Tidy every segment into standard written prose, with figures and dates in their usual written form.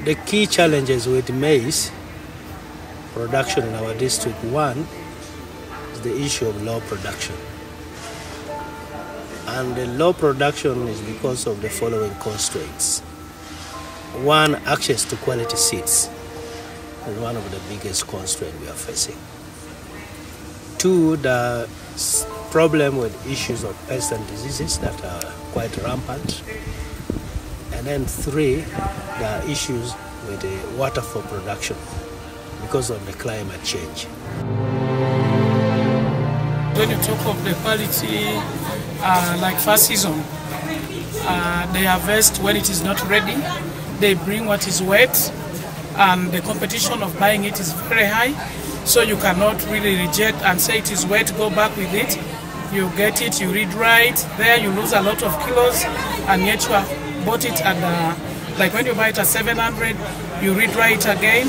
The key challenges with maize production in our district, one is the issue of low production. And the low production is because of the following constraints. One, access to quality seeds is one of the biggest constraints we are facing. Two, the problem with issues of pests and diseases that are quite rampant. And then three, there are issues with the water for production because of the climate change. When you talk of the quality, like first season, they harvest when it is not ready. They bring what is wet, and the competition of buying it is very high. So you cannot really reject and say it is wet, go back with it. You get it, you re-dry it. There you lose a lot of kilos, and yet you have bought it at like when you buy it at 700, you re-dry it again,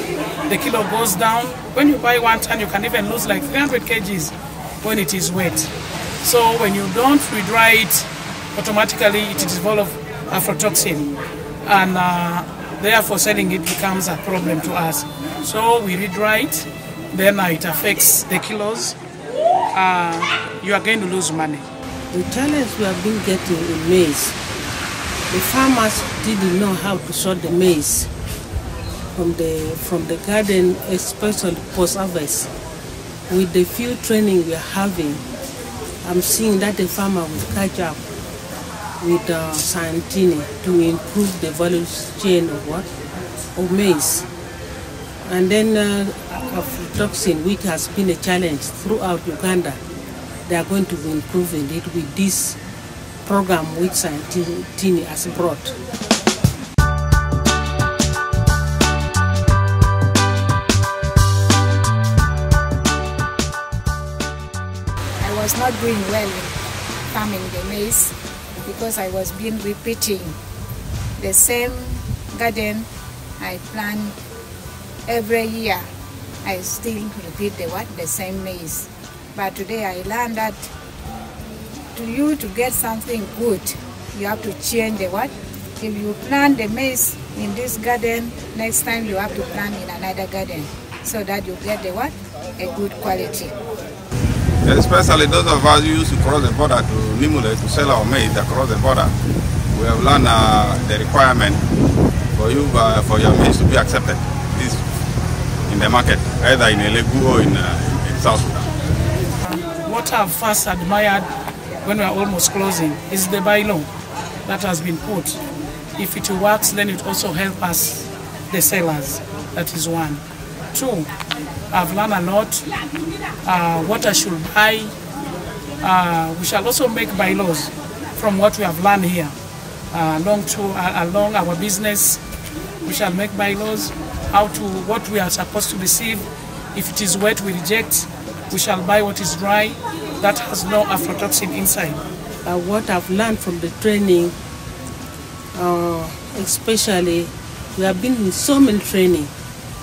the kilo goes down. When you buy 1 ton, you can even lose like 300 kgs when it is wet. So when you don't re-dry it, automatically it is full of aflatoxin, and therefore selling it becomes a problem to us. So we re-dry it, then it affects the kilos. You are going to lose money. The challenge we have been getting in maize, the farmers didn't know how to sort the maize from the garden, especially post-harvest. With the few training we are having, I'm seeing that the farmer will catch up with SEATINI to improve the value chain of maize. And then aflatoxin, which has been a challenge throughout Uganda, they are going to be improving it with this program which SEATINI has brought. I was not doing well in farming the maize because I was repeating the same garden I plant every year. I still repeat the same maize. But today I learned that to get something good, you have to change the what? If you plant the maize in this garden, next time you have to plant in another garden so that you get the what? A good quality. Especially those of us who used to cross the border to Nimule to sell our maize across the border, we have learned the requirement for your maize to be accepted in the market, either in Elegu or in South Sudan. What I've first admired when we are almost closing is the bylaw that has been put. If it works, then it also helps us, the sellers. That is one. Two, I've learned a lot what I should buy. We shall also make bylaws from what we have learned here. Along our business, we shall make bylaws what we are supposed to receive. If it is wet, we reject. We shall buy what is dry, that has no aflatoxin inside. What I've learned from the training, especially, we have been in so many training.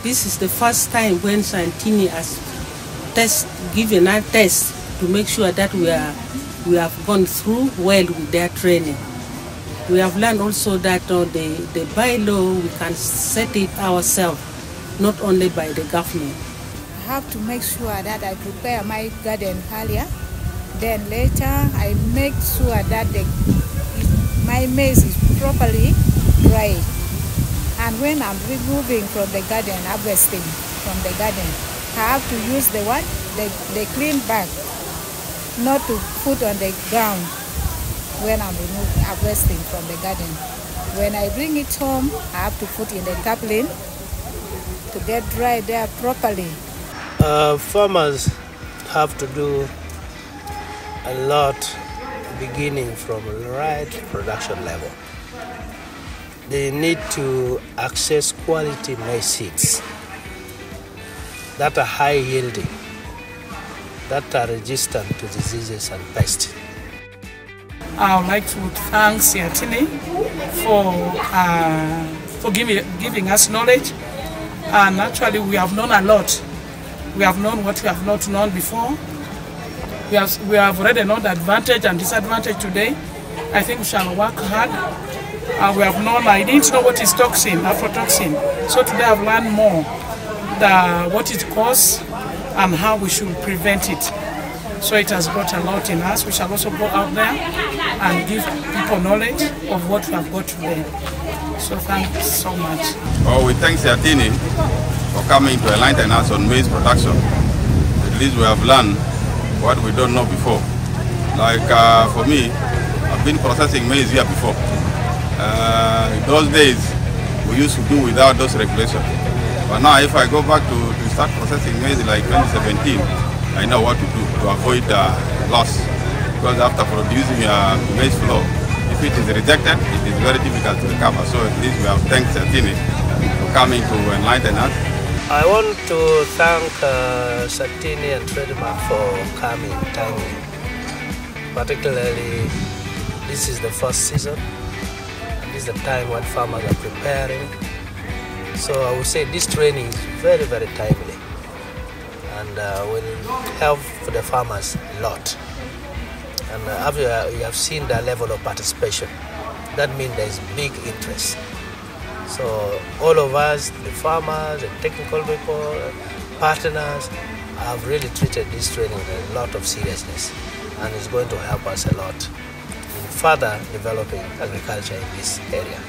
This is the first time when SEATINI has given a test to make sure that we have gone through well with their training. We have learned also that the bylaw, we can set it ourselves, not only by the government. I have to make sure that I prepare my garden earlier. Then later I make sure that my maize is properly dried. And when I'm removing from the garden, harvesting from the garden, I have to use the clean bag, not to put on the ground when I'm harvesting from the garden. When I bring it home, I have to put in the tarpaulin to get dried there properly. Farmers have to do a lot beginning from the right production level. They need to access quality maize seeds that are high yielding, that are resistant to diseases and pests. I would like to thank SEATINI for giving us knowledge. And actually we have known a lot. We have known what we have not known before. We have already known the advantage and disadvantage today. I think we shall work hard We have known, I didn't know what is toxin, aflatoxin. So today I've learned more, what it causes and how we should prevent it. So it has brought a lot in us. We shall also go out there and give people knowledge of what we have got today. So thanks so much. Well, we thank SEATINI for coming to enlighten us on maize production. At least we have learned what we don't know before. Like for me, I've been processing maize here before. In those days, we used to do without those regulations. But now if I go back to start processing maize like 2017, I know what to do to avoid loss. Because after producing maize flour, if it is rejected, it is very difficult to recover. So at least we have thanked SEATINI for coming to enlighten us. I want to thank SEATINI and TradeMark for coming timely. Particularly, this is the first season, and this is the time when farmers are preparing. So I would say this training is very, very timely and will help for the farmers a lot. And after you have seen the level of participation, that means there is big interest. So all of us, the farmers, the technical people, partners, have really treated this training with a lot of seriousness, and it's going to help us a lot in further developing agriculture in this area.